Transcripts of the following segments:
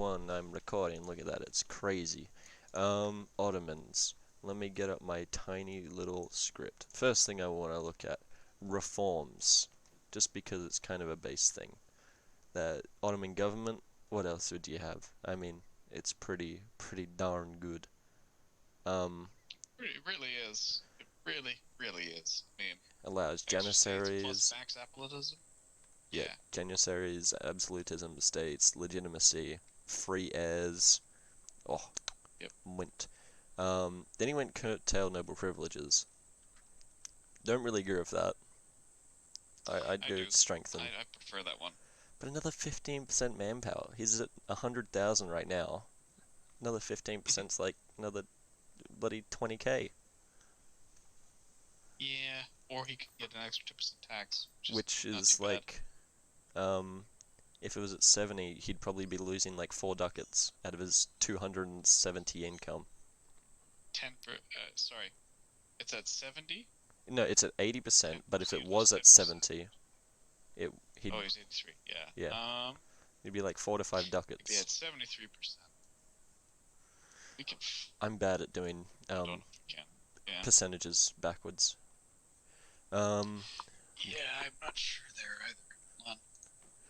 1 I'm recording. Look at that, it's crazy. Ottomans. Let me get up my tiny little script. First thing I want to look at, reforms. Just because it's kind of a base thing. That Ottoman government, what else would you have? I mean, it's pretty darn good. It really is. It really is. I mean, Allows states plus janissaries, max absolutism. yeah, Yeah. janissaries, absolutism, states, legitimacy, free heirs. Oh, Yep. went. Then he went curtail noble privileges. Don't really agree with that. I'd I go do. strengthen. I prefer that one. But another 15% manpower. He's at 100,000 right now. Another 15%'s like another bloody 20k. Yeah. Or he could get an extra 2% tax, Which not too is bad. like, if it was at 70, he'd probably be losing like 4 ducats out of his 270 income. Sorry. It's at 70? No, it's at 10, 80%, but if so it you lose was at 10%. 70, he'd, Oh, he's 83. yeah, Yeah. it'd be like 4 to 5 If he ducats. had 73%, we can. I'm bad at doing I don't know if we can. Yeah. percentages backwards. Yeah, I'm not sure there either. Hold on.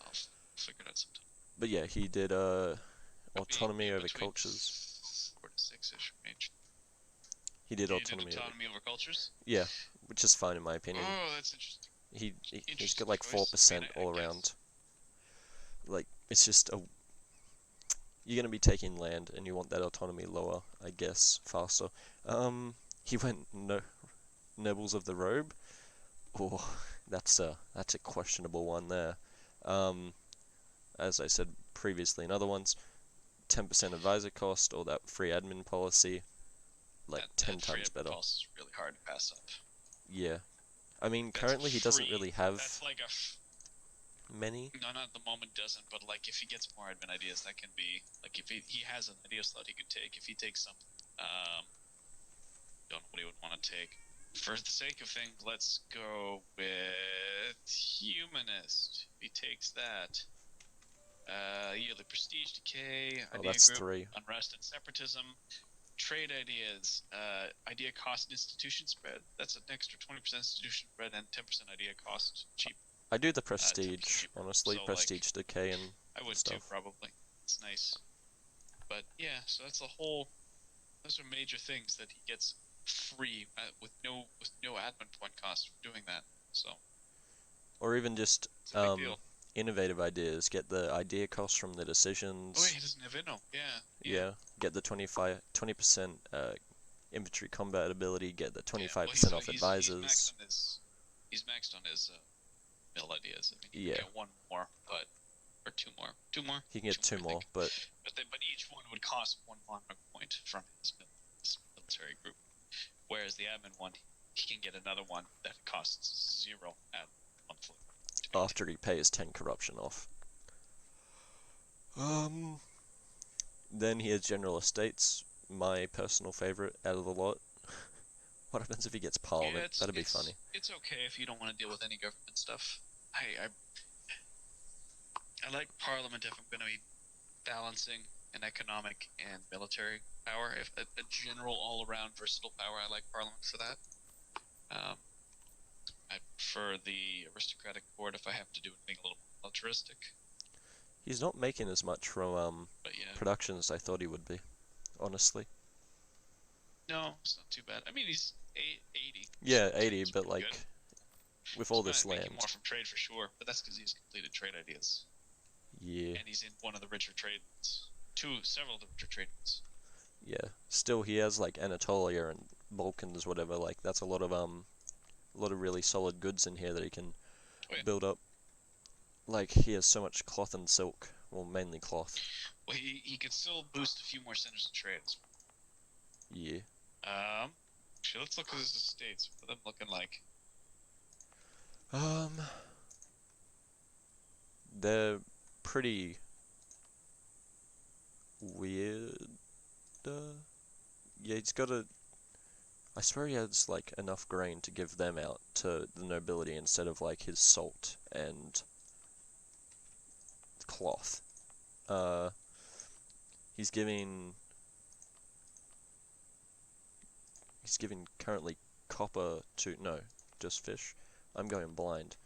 I'll figure it out sometime. But yeah, he did autonomy Be over between cultures. 4 to 6-ish range. He did He did autonomy over, autonomy over cultures? yeah, which is fine in my opinion. Oh, that's interesting. He's got Interesting like choice. 4% I all guess. around. Like, it's just a, you're gonna be taking land and you want that autonomy lower, I guess, faster. He went nobles of the robe. Oh, that's a questionable one there. As I said previously in other ones, 10% advisor cost or that free admin policy, like 10 that free times better. pulse is really hard to pass up. Yeah. I mean, That's currently he doesn't free. really have That's like many. no, not at the moment doesn't, but like if he gets more admin ideas, that can be like if he has an idea slot he could take. If he takes some, don't know what he would want to take. For the sake of things, let's go with humanist. If he takes that, yearly prestige decay, Oh, idea that's group, 3. unrest and separatism, trade ideas, idea cost and institution spread. That's an extra 20% institution spread and 10% idea cost cheap. I do the prestige, honestly, So, prestige decay and I would stuff. too, probably. It's nice. But yeah, so that's a whole. Those are major things that he gets free with no admin point cost for doing that. So. Or even just It's a big deal. innovative ideas. Get the idea cost from the decisions. Oh, wait, he doesn't have Inno. Yeah. Get the 20% infantry combat ability. Get the 25% well, off advisors. He's maxed on his mill ideas. I mean, he Yeah. can get one more, but or two more. He can get 2 more, but each one would cost 1 monarch point from his military group. Whereas the admin one, he can get another one that costs 0 at monthly. after he pays 10 corruption off. Then he has General Estates, my personal favourite out of the lot. What happens if he gets Parliament? That'd be funny. It's okay if you don't want to deal with any government stuff. I like Parliament if I'm going to be balancing an economic and military power. If a general all-around versatile power, I like Parliament for that. I prefer the aristocratic board if I have to do anything a little more militaristic. He's not making as much from production as I thought he would be, honestly. No, it's not too bad. I mean, he's 80. Yeah, 80, but like, good. With all this land. More from trade for sure, but that's because he's completed trade ideas. Yeah. And he's in one of the richer trades. Several of the richer trades. Yeah. Still, he has like Anatolia and Balkans, whatever. Like, that's a lot of really solid goods in here that he can build up. Like, he has so much cloth and silk. Well, mainly cloth. Well, he could still boost a few more centers of trades. Yeah. Actually, let's look at his estates. What are them looking like? They're pretty weird. Yeah, he's got I swear he has like enough grain to give them out to the nobility instead of like his salt and cloth. He's giving currently copper to no, just fish. I'm going blind.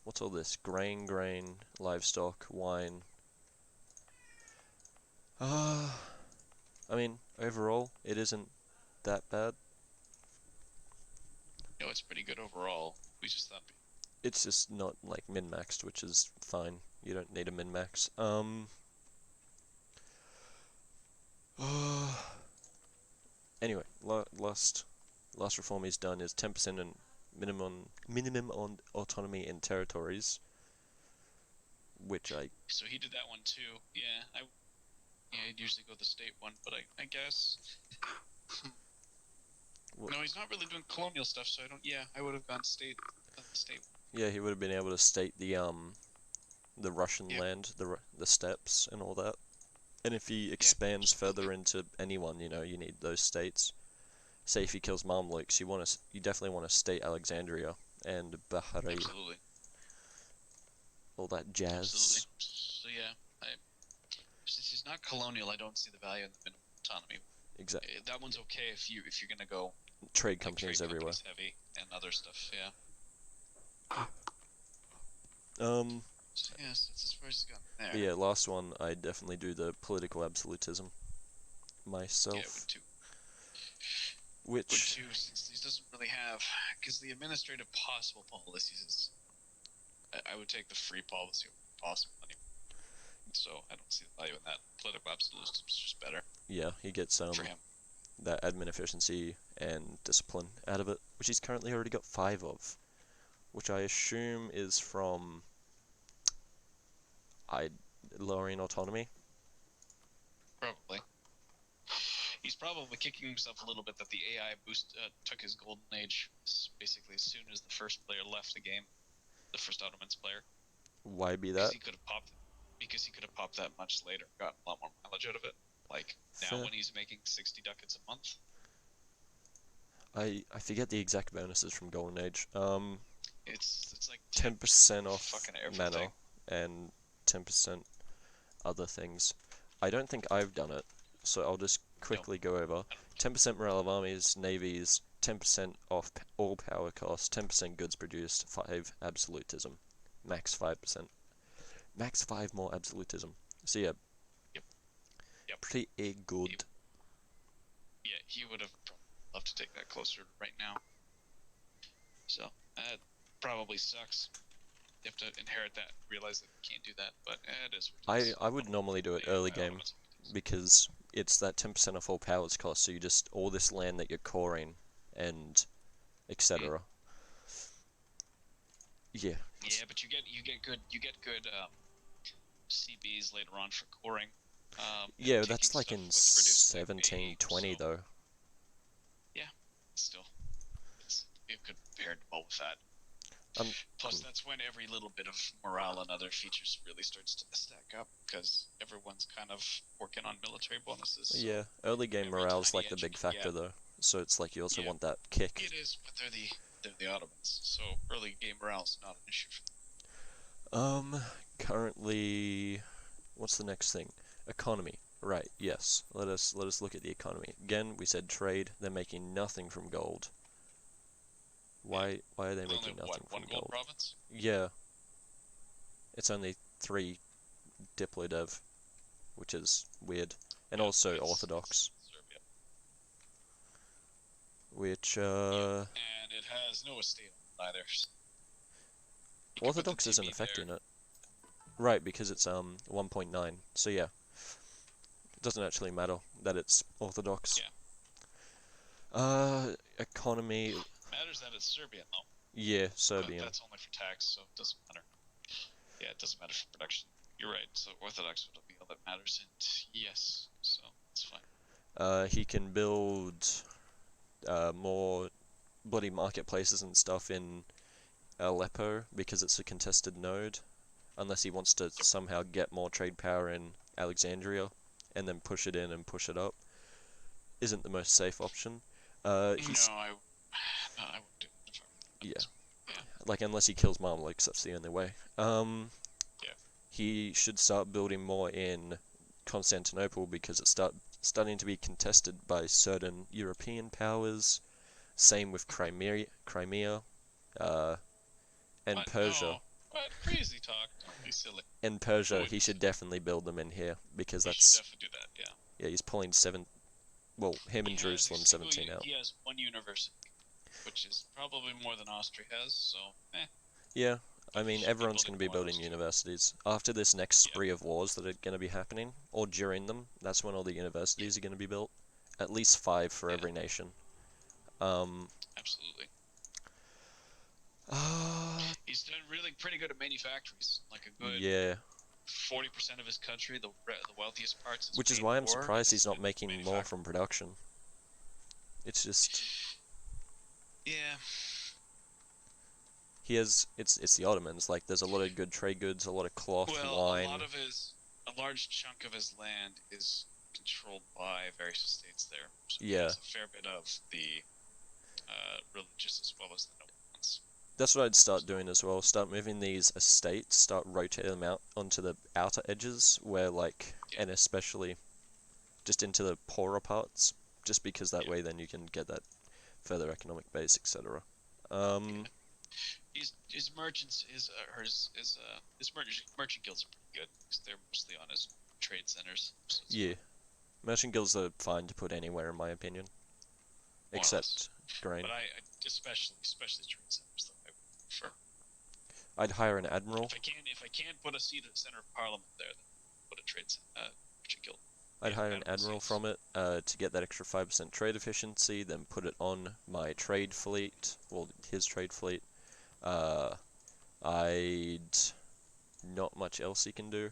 What's all this? Grain, livestock, wine. I mean, overall, it isn't that bad. No, it's pretty good overall. We just thought. It's just not like min-maxed, which is fine. You don't need a min-max. Anyway, last reform he's done is 10% and minimum on autonomy in territories, which So he did that one too. Yeah, I'd usually go the state one, but I guess. No, he's not really doing colonial stuff, so I don't. Yeah, I would have gone state. State. Yeah, he would have been able to state the Russian Yep. land, the steppes and all that. And if he expands further into anyone, you need those states. Say if he kills Mamluks, you definitely want to state Alexandria and Bahrain. Absolutely. All that jazz. Absolutely. So yeah, since he's not colonial, I don't see the value in the minimum autonomy. Exactly. That one's okay if you're gonna go trade companies trade everywhere. Companies heavy and other stuff. Yeah. So yes, that's as far as he's gone there. Yeah, last one, I definitely do the political absolutism myself. Yeah, would too. Which Would too, since he doesn't really have, because the administrative possible policies is, I would take the free policy over possible anyway. So I don't see the value in that. Political absolutism is just better. Yeah, he gets for him. that admin efficiency and discipline out of it, which he's currently already got 5 of, which I assume is from lowering autonomy. Probably. He's probably kicking himself a little bit that the AI boost took his golden age basically as soon as the first player left the game, the first Ottomans player. Why be that? Because he could have popped that much later, gotten a lot more mileage out of it. Like now when he's making 60 ducats a month. I forget the exact bonuses from Golden Age. It's like 10% off fucking mana and 10% other things. I don't think I've done it, so I'll just quickly go over. 10% morale of armies, navies, 10% off all power costs, 10% goods produced, 5 absolutism, max 5%. Max 5 more absolutism. So yeah, Yep. pretty good. Yeah, he would have loved to take that closer right now. So that probably sucks. You have to inherit that, realize that you can't do that, but it is what it is. I would normally do it early game because it's that 10% off all powers cost, so you just all this land that you're coring and etc. Yeah. Yeah, but you get good CBs later on for coring. Yeah, that's like in 1720 though. Yeah, still, it could pair well with that. Plus, that's when every little bit of morale and other features really starts to stack up because everyone's kind of working on military bonuses. So yeah, early game morale's like the big factor though. So it's like you also want that kick. It is, but they're the Ottomans, so early game morale's not an issue for them. Currently, what's the next thing? Economy. Right, yes. Let us look at the economy. Again, we said trade. They're making nothing from gold. Why are they making nothing from one gold? Province? Yeah. It's only 3 Diplodev, which is weird. And also Orthodox. Serbia. Which, and it has no estate on either. Orthodox isn't affecting it. Right, because it's 1.9. So yeah. It doesn't actually matter that it's Orthodox. Yeah. Economy. Matters that it's Serbian though. Yeah, Serbian. But that's only for tax, so it doesn't matter. Yeah, it doesn't matter for production. You're right. So Orthodox would be all that matters, and yes, so it's fine. He can build more bloody marketplaces and stuff in Aleppo because it's a contested node, unless he wants to somehow get more trade power in Alexandria and then push it in and push it up. Isn't the most safe option. I wouldn't do it. Yeah. Like, unless he kills Mamluks, that's the only way. Yeah. He should start building more in Constantinople because it's starting to be contested by certain European powers. Same with Crimea, uh, and What? Persia. No. What? Crazy talk. Don't be silly. In I Persia, he wouldn't. should definitely build them in here because He should that's definitely do that. Yeah. yeah, he's pulling him and He has Jerusalem 17 out. he has one university, which is probably more than Austria has. So, Yeah, I but he mean should be everyone's building going to be more of building those too. universities after this next Yeah. spree of wars that are going to be happening, or during them. That's when all the Yeah. universities are going to be built. At least 5 for Yeah. every nation. Um, Absolutely. uh, He's done really pretty good at many factories. Like a good yeah, 40% of his country, the wealthiest parts, his which is main why I'm core surprised is he's not in making more manufacturing. from production. It's just Yeah. it's the Ottomans. Like there's a lot of good trade goods, a lot of cloth, Well, wine. a large chunk of his land is controlled by various estates there. So he Yeah, has a fair bit of the religious as well as the noble ones. that's what I'd start So, doing as well. Start moving these estates, start rotating them out onto the outer edges where yeah, and especially just into the poorer parts, just because that yeah, way then you can get that further economic base, etc. yeah. His merchants, his merchant guilds are pretty good because they're mostly on his trade centers. So it's Yeah, merchant guilds are fine to put anywhere in my opinion, more or less. except grain. But I especially trade centers though I prefer. I'd hire an admiral. If I can't put a seat at the center of parliament there, then put a merchant guild. I'd Yeah, hire an admiral admiral seats. from it to get that extra 5% trade efficiency, then put it on my trade fleet, well, his trade fleet. Uh, I'd not much else you can do.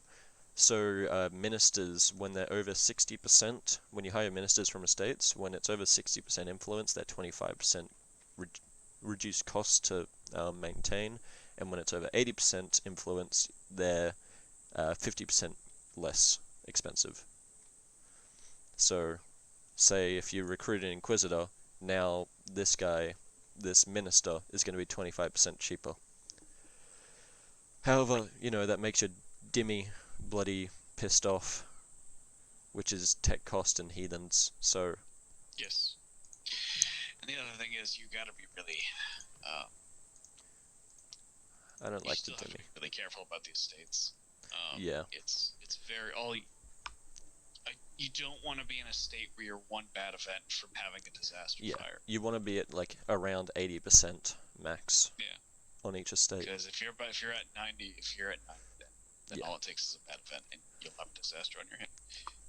So ministers, when they're over 60%, when you hire ministers from estates, when it's over 60% influence, they're 25% re reduced cost to maintain, and when it's over 80% influence, they're 50% less expensive. So, say if you recruit an inquisitor, now this minister, is going to be 25% cheaper. However, that makes your Dimmy bloody pissed off, which is tech cost and heathens. So Yes. And the other thing is, you gotta be really, uh, I don't you like the still have to Dimmy. be really careful about the estates. Yeah, It's very you don't want to be in a state where you're one bad event from having a disaster yeah. fire. You want to be at like around 80% max Yeah. on each estate. Because if you're at 90, then Yeah. all it takes is a bad event, and you'll have a disaster on your hands.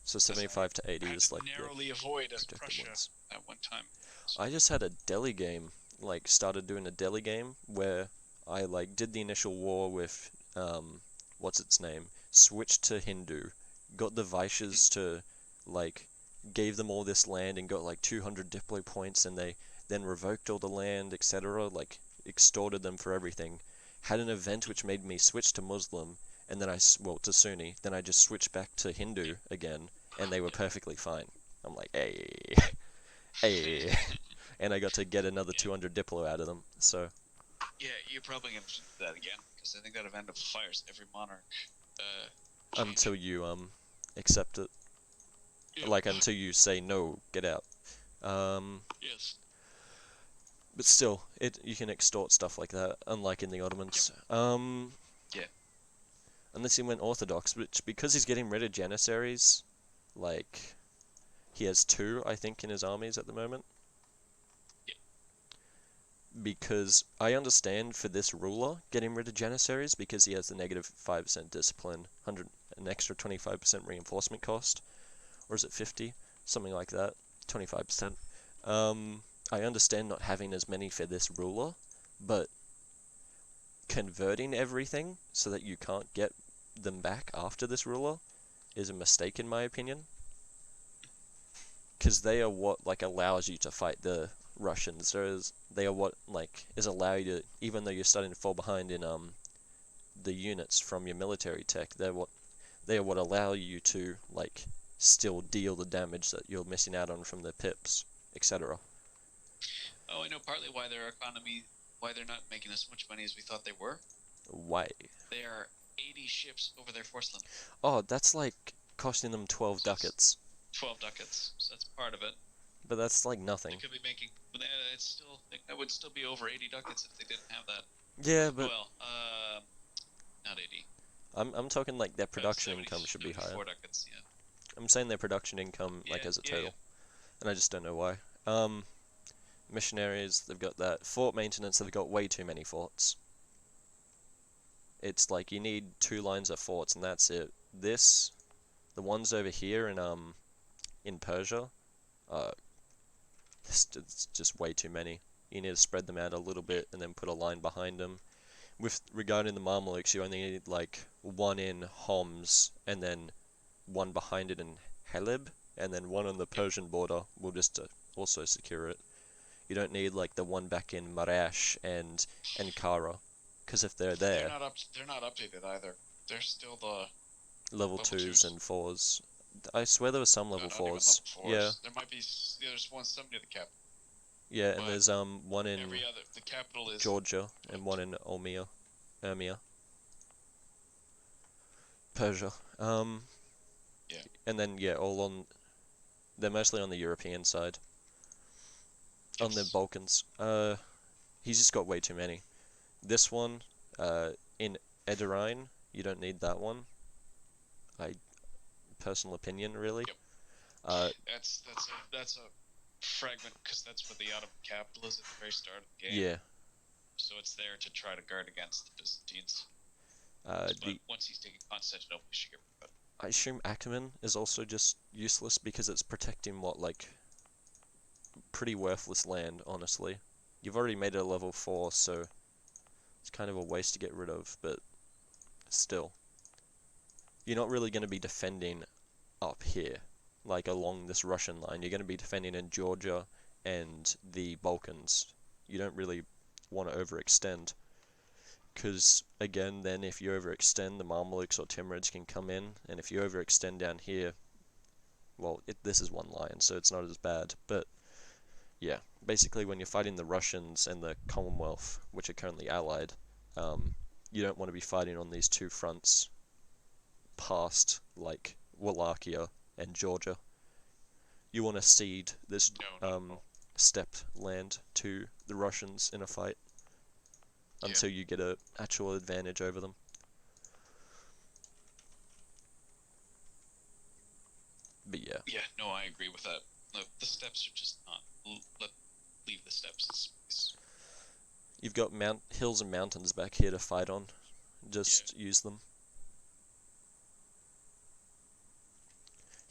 So 75 to 80 I had is to like the narrowly avoid as projected Prussia ones. at one time. So, I just had a Delhi game, like started doing a Delhi game where I like did the initial war with what's its name, switched to Hindu, got the Vaishyas to like gave them all this land and got like 200 Diplo points, and they then revoked all the land, etc. Like extorted them for everything. Had an event which made me switch to Muslim, and then to Sunni. Then I just switched back to Hindu again, and they were perfectly fine. I'm like, hey, hey, and I got to get another yeah, 200 Diplo out of them. So yeah, you're probably gonna do that again because I think that event fires every monarch. until you accept it, Yeah. like until you say no, get out. Um, Yes. but still, you can extort stuff like that, unlike in the Yep. Ottomans. Yeah. Unless he went Orthodox, which because he's getting rid of Janissaries, like he has 2, I think, in his armies at the moment. Yeah. Because I understand for this ruler getting rid of Janissaries because he has the negative 5% discipline, an extra 25% reinforcement cost, or is it 50? Something like that, 25%. I understand not having as many for this ruler, but converting everything so that you can't get them back after this ruler is a mistake in my opinion. Because they are what like allows you to fight the Russians. They are what like is allow you to, even though you're starting to fall behind in the units from your military tech, they are what allow you to like still deal the damage that you're missing out on from the pips, etc. Oh, I know partly why they're not making as much money as we thought they were. Why? They are 80 ships over their force limit. Oh, that's like costing them 12 So it's ducats. 12 ducats. So that's part of it. But that's like They nothing. could be making. But it's still. That would still be over 80 ducats if they didn't have that. Yeah, but Well, not 80. I'm talking like their About production 70, income should be higher. 74 ducats. Yeah. I'm saying their production income like Yeah. as a Yeah. Yeah. total, and I just don't know why. Missionaries, they've got that. Fort maintenance, they've got way too many forts. It's like you need 2 lines of forts and that's it. The ones over here in Persia, uh, it's just way too many. You need to spread them out a little bit and then put a line behind them. With regarding the Mamelukes, you only need like 1 in Homs and then 1 behind it in Heleb, and then 1 on the Persian border will just also secure it. You don't need like the 1 back in Marash and Ankara, because if they're They're there, not up. They're not updated either. They're still the level level 2s twos. and 4s. I swear there was some level Not even 4s. level Yeah, fours. There might be. There's one some near the cap. yeah, and But there's 1 in every other. The capital is. Georgia and 1 in Urmia, Persia. Yeah. And then yeah, all on. They're mostly on the European side. On the Yes. Balkans. He's just got way too many. This one, in Edirine, you don't need that one. Personal opinion, really. Yep. Uh, That's a fragment because that's where the Ottoman capital is at the very start of the game. yeah. So it's there to try to guard against the Byzantines. But Once he's taken Constantinople, he should get rid of it. I assume Akerman is also just useless because it's protecting what, like, pretty worthless land, honestly. You've already made it a level 4, so it's kind of a waste to get rid of, but still. You're not really going to be defending up here, like along this Russian line. You're going to be defending in Georgia and the Balkans. You don't really want to overextend, because again, then if you overextend, the Mamelukes or Timurids can come in, and if you overextend down here, well, this is 1 line, so it's not as bad, but yeah, basically when you're fighting the Russians and the Commonwealth, which are currently allied, you don't want to be fighting on these 2 fronts past, like, Wallachia and Georgia. You want to cede this No. steppe land to the Russians in a fight until you get an actual advantage over them. But yeah. Yeah, no, I agree with that. The steps are just not. Leave the steps in space. You've got hills and mountains back here to fight on. Just use them.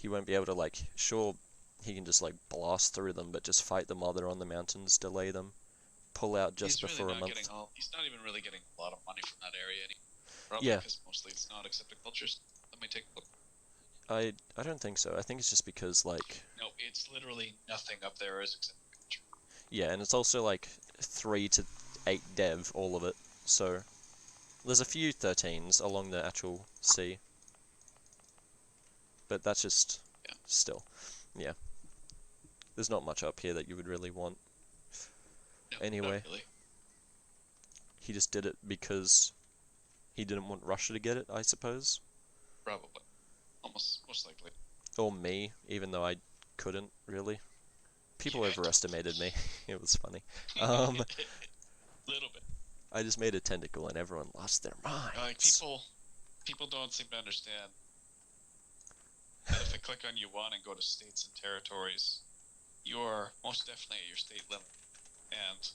He won't be able to, like, sure, he can just, like, blast through them, but just fight them while they're on the mountains, delay them, pull out just before a month. He's not even really getting a lot of money from that area anymore. Probably Yeah. because mostly it's not accepted cultures. Let me take a look. I don't think so. I think it's just because, like... No, it's literally nothing up there is accepted culture. Yeah, and it's also, like, 3 to 8 dev, all of it. So, there's a few 13s along the actual sea. But that's just... Yeah. Still. Yeah. There's not much up here that you would really want. No, Anyway. not really. He just did it because he didn't want Russia to get it, I suppose. Probably. Most likely. Or me, even though I couldn't, really. People overestimated me. It was funny. Little bit. I just made a tentacle and everyone lost their minds. Like, people don't seem to understand that if I click on U1 and go to states and territories, you're most definitely at your state limit. And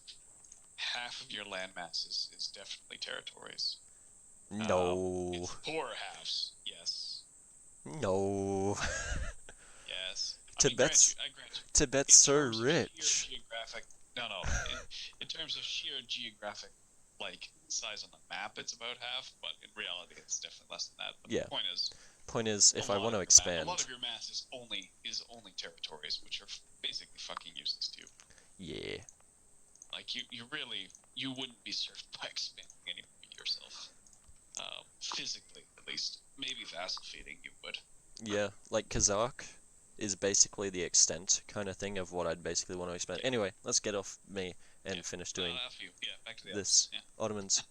half of your landmass is definitely territories. No. It's poorer halves, yes. No. Yes. Tibet's so rich. No. In terms of sheer geographic, like, size on the map, it's about half, but in reality, it's definitely less than that. But Yeah. the point is, if I want to expand, a lot of your mass is only territories, which are basically fucking useless to you. Yeah. Like, you wouldn't be served by expanding anywhere yourself. Physically, at least. Maybe vassal feeding you would. Yeah, like Kazakh is basically the extent kind of thing of what I'd basically want to expand. Anyway, let's get off me and finish doing Back to the this. yeah. Ottomans.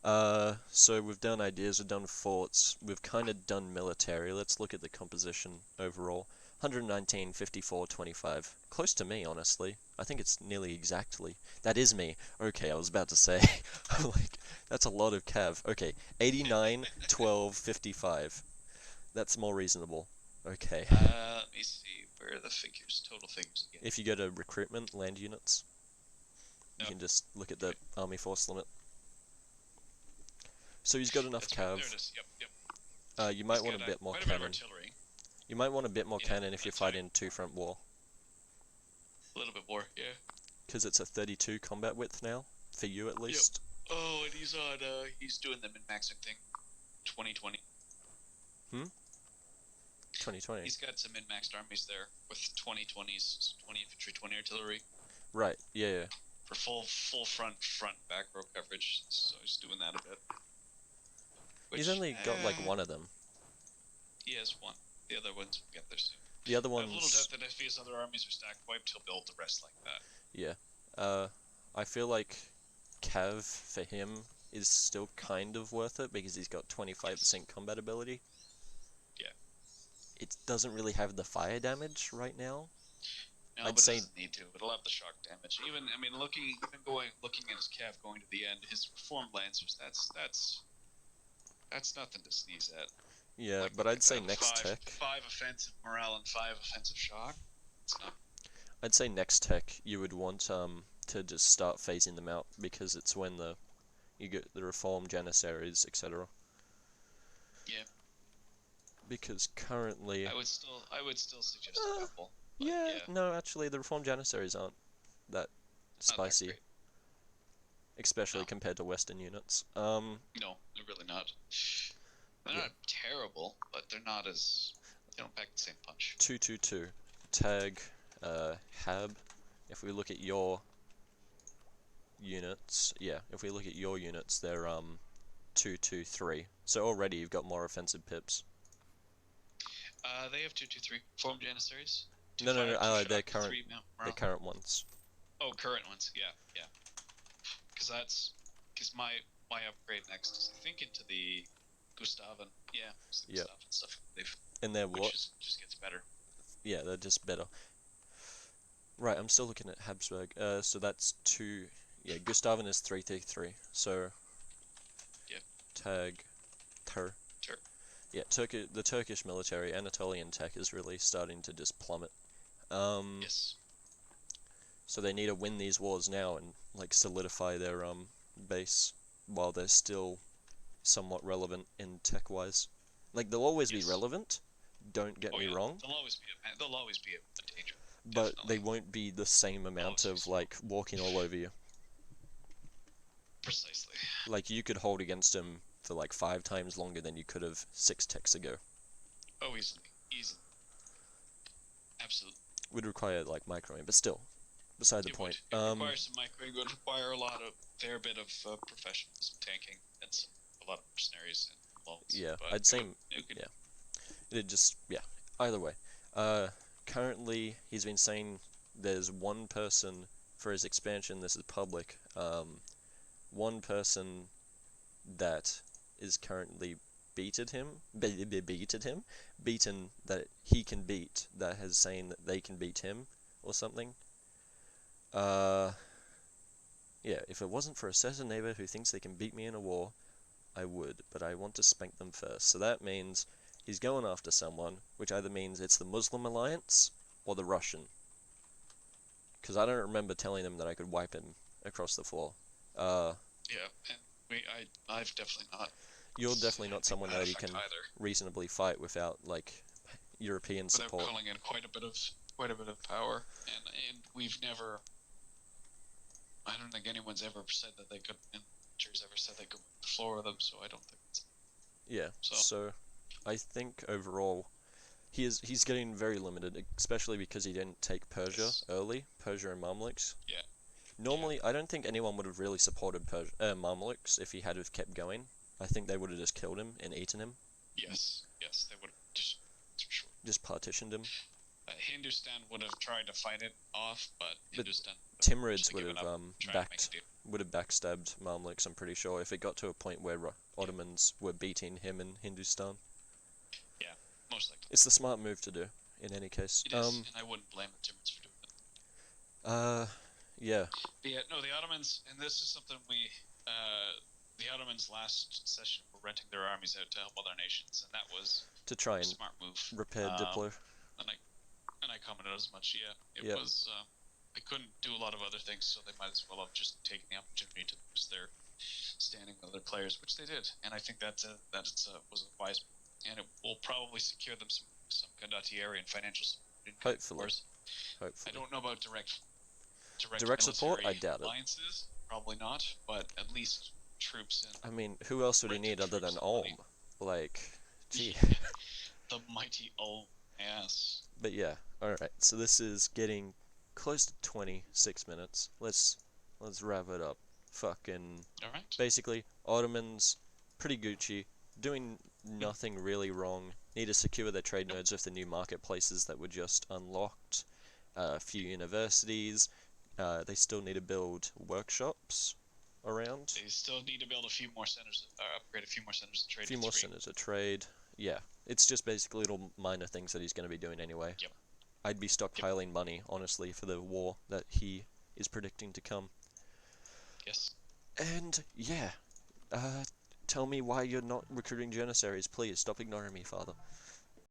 So we've done ideas, we've done forts, we've kind of done military. Let's look at the composition overall. 119, 54, 25. Close to me, honestly. I think it's nearly exactly. That is me. Okay, I was about to say. I'm like, that's a lot of cav. Okay, 89, 12, 55. That's more reasonable. Okay. Let me see. Where are the figures? Total figures again. If you go to recruitment, land units, you No. can just look at the Okay. army force limit. So he's got enough That's right. There cav. it is. Yep, yep. You He's might want got a bit more quite a bit of cannon. artillery. You might want a bit more Yeah, cannon if you're that's right. fighting two-front war. A little bit more, yeah. Because it's a 32 combat width now, for you at least. Oh, and he's on, he's doing the min-maxing thing. 2020. 2020. He's got some min-maxed armies there with 2020s, 20 infantry, 20 artillery. Right, yeah. For full front, back row coverage, so he's doing that a bit. He's only got like one of them. He has one. The other ones will get there soon. The other I have little ones, doubt that if his other armies are stack wiped, he'll build the rest like that. yeah. I feel like Cav for him is still kind of worth it because he's got 25% combat ability. Yeah. It doesn't really have the fire damage right now. No, I'd but say it doesn't need to. It'll have the shock damage. Even, I mean, looking at his cav going to the end, his reformed lancers. That's nothing to sneeze at. yeah, Like, but I'd say next five, tech. 5 offensive morale and 5 offensive shock. It's not. I'd say next tech you would want to just start phasing them out because it's when you get the reform janissaries, etc. Yeah. Because currently, I would still suggest a couple. yeah, yeah. no, actually the reform janissaries aren't that spicy, Not that especially No. compared to Western units. No, they're really not. They're Yeah. not terrible, but they're not as. They don't pack the same punch. 222 tag Hab. If we look at your units, if we look at your units, they're 223. So already you've got more offensive pips. They have 223 form janissaries. No, they're current. They're current ones. Oh, current ones. Yeah. Because my upgrade next is I think into the Gustavan. Yeah, it's the Gustavan stuff. And they're what? Just gets better. Yeah, they're just better. Right, I'm still looking at Habsburg. So that's 2. Yeah, Gustavan is 333. So. Yep. Tag. Tur. Yeah, the Turkish military, Anatolian tech is really starting to just plummet. Yes. So they need to win these wars now and like solidify their base while they're still somewhat relevant in tech-wise. Like they'll always be relevant. Don't get me wrong. They'll always be a danger. But Definitely. they won't be the same amount of like walking all over you. Precisely. Like you could hold against them for like 5 times longer than you could have 6 techs ago. Oh, easily. Absolutely. Would require like microing, but still, beside the point. It requires some microing. It would require a fair bit of professionalism, tanking, and a lot of mercenaries and loans. Yeah, but I'd say yeah. Either way. Currently, he's been saying there's one person for his expansion. This is public. One person that is currently beaten that he can beat, that has saying that they can beat him or something. Yeah, if it wasn't for a certain neighbor who thinks they can beat me in a war, I would, but I want to spank them first. So that means he's going after someone, which either means it's the Muslim Alliance or the Russian. Because I don't remember telling him that I could wipe him across the floor. Yeah, and I've definitely not. You're definitely not someone that you can either. reasonably fight without like European support. They're pulling in quite a bit of power, and we've never. I don't think anyone's ever said that they could. Managers ever said they could wipe the floor with them, so I don't think it's. Yeah. So I think overall, he's getting very limited, especially because he didn't take Persia early, Persia and Mamluks. Yeah. Normally, I don't think anyone would have really supported Mamluks if he had have kept going. I think they would have just killed him and eaten him. Yes, they would have just for sure. Just partitioned him. Hindustan would have tried to fight it off, but Hindustan. Timurids would have would have backstabbed Mamluks, I'm pretty sure, if it got to a point where Ottomans were beating him in Hindustan. Yeah, most likely. It's the smart move to do, in any case. It is, and I wouldn't blame the Germans for doing it. Yeah. But yeah, no, the Ottomans, and this is something the Ottomans last session were renting their armies out to help other nations, and that was To try a and smart move. repair Diplo. And I commented as much. Yeah, it Yep. was. They couldn't do a lot of other things, so they might as well have just taken the opportunity to boost their standing with other players, which they did. And I think that was a wise move, and it will probably secure them some condottieri and financial support. Hopefully. I don't know about direct support. I doubt alliances. Probably not, but at least troops. I mean, who else would he need other than Ulm? Like, gee. The mighty Ulm. Yes. But yeah, alright, so this is getting close to 26 minutes. Let's wrap it up. Fucking... Alright. Basically, Ottomans, pretty Gucci, doing nothing really wrong. Need to secure their trade nodes with the new marketplaces that were just unlocked. A few universities. They still need to build workshops around. They still need to build a few more centers, upgrade a few more centers of trade. A few more centers of trade. Yeah, it's just basically little minor things that he's going to be doing anyway. Yep. I'd be stockpiling money, honestly, for the war that he is predicting to come. Yes. And, yeah, tell me why you're not recruiting Janissaries, please. Stop ignoring me, father.